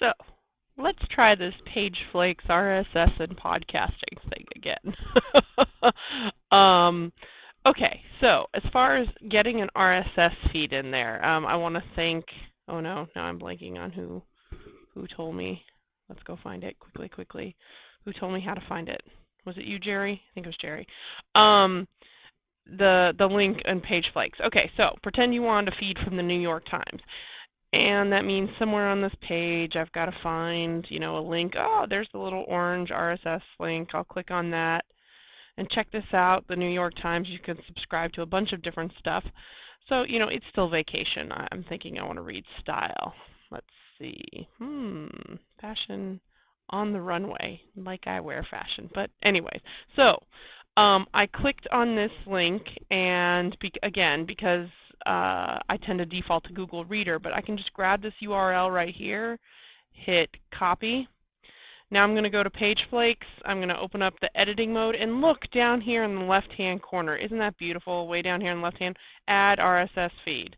So let's try this Pageflakes RSS and podcasting thing again. Okay, so as far as getting an RSS feed in there, I want to thank, oh no, now I'm blanking on who told me. Let's go find it quickly. Who told me how to find it? Was it you, Jerry? I think it was Jerry. The link in Pageflakes. Okay, so pretend you want a feed from the New York Times. And that means somewhere on this page I've got to find, a link. Oh, there's the little orange RSS link. I'll click on that. And check this out, the New York Times. You can subscribe to a bunch of different stuff. So, it's still vacation. I'm thinking I want to read style. Let's see. Fashion on the runway, like I wear fashion. But anyway, so I clicked on this link, and again, because I tend to default to Google Reader, but I can just grab this URL right here, hit copy. Now I'm going to go to Pageflakes. I'm going to open up the editing mode, and look down here in the left-hand corner. Isn't that beautiful? Way down here in the left-hand, add RSS feed.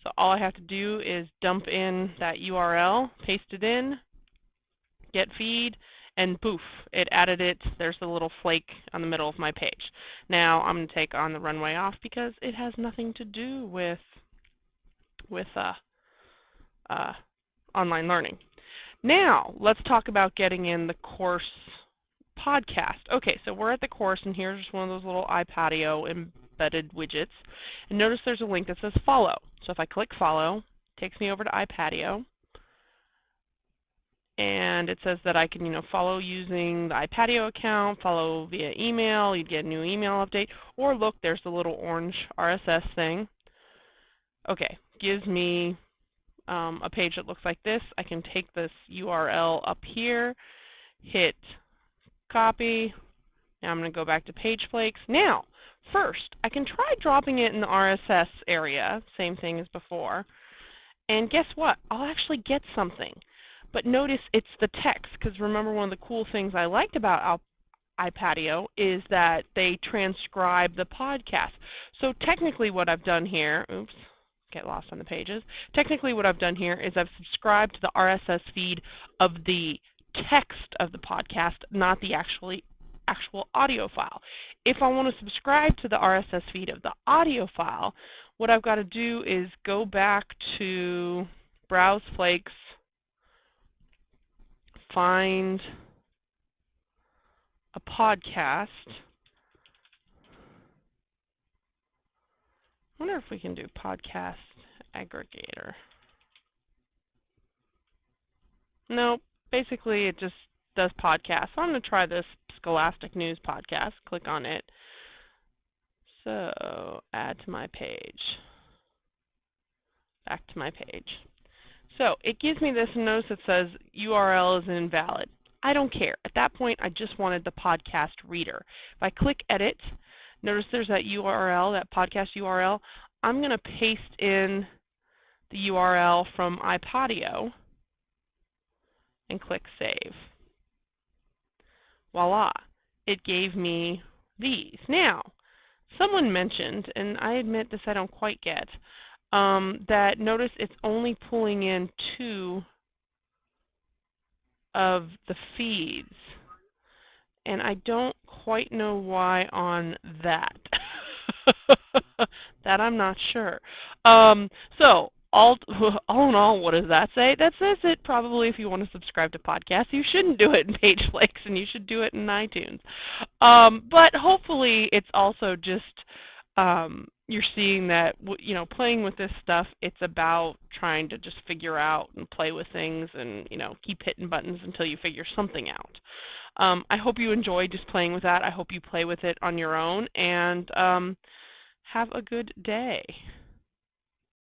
So all I have to do is dump in that URL, paste it in, get feed, and poof, it added it. There's the little flake on the middle of my page. Now I'm going to take on the runway off because it has nothing to do with online learning. Now let's talk about getting in the course podcast. Okay, so we're at the course, and here's one of those little iPatio embedded widgets. And notice there's a link that says follow. So if I click follow, it takes me over to iPatio. And it says that I can, follow using the iPatio account, follow via email, you'd get a new email update, or look, there's the little orange RSS thing. Okay, gives me a page that looks like this. I can take this URL up here, hit copy. Now I'm going to go back to Pageflakes. Now, first, I can try dropping it in the RSS area, same thing as before. And guess what? I'll actually get something. But notice it's the text, because remember, one of the cool things I liked about iPatio is that they transcribe the podcast. So technically what I've done here, oops, get lost on the pages. Technically what I've done here is I've subscribed to the RSS feed of the text of the podcast, not the actual audio file. If I want to subscribe to the RSS feed of the audio file, what I've got to do is go back to Browse Flakes, find a podcast. I wonder if we can do podcast aggregator. No, basically it just does podcasts. So I'm going to try this Scholastic News podcast. Click on it. So add to my page. Back to my page. So it gives me this, and notice it says URL is invalid. I don't care. At that point, I just wanted the podcast reader. If I click edit, notice there's that URL, that podcast URL. I'm going to paste in the URL from iPatio and click save. Voila. It gave me these. Now, someone mentioned, and I admit this I don't quite get, that notice it's only pulling in 2 of the feeds. And I don't quite know why on that. That I'm not sure. So all in all, what does that say? That says that probably if you want to subscribe to podcasts, you shouldn't do it in Pageflakes, and you should do it in iTunes. But hopefully it's also just you're seeing that, playing with this stuff, it's about trying to just figure out and play with things and, keep hitting buttons until you figure something out. I hope you enjoyed just playing with that. I hope you play with it on your own, and have a good day.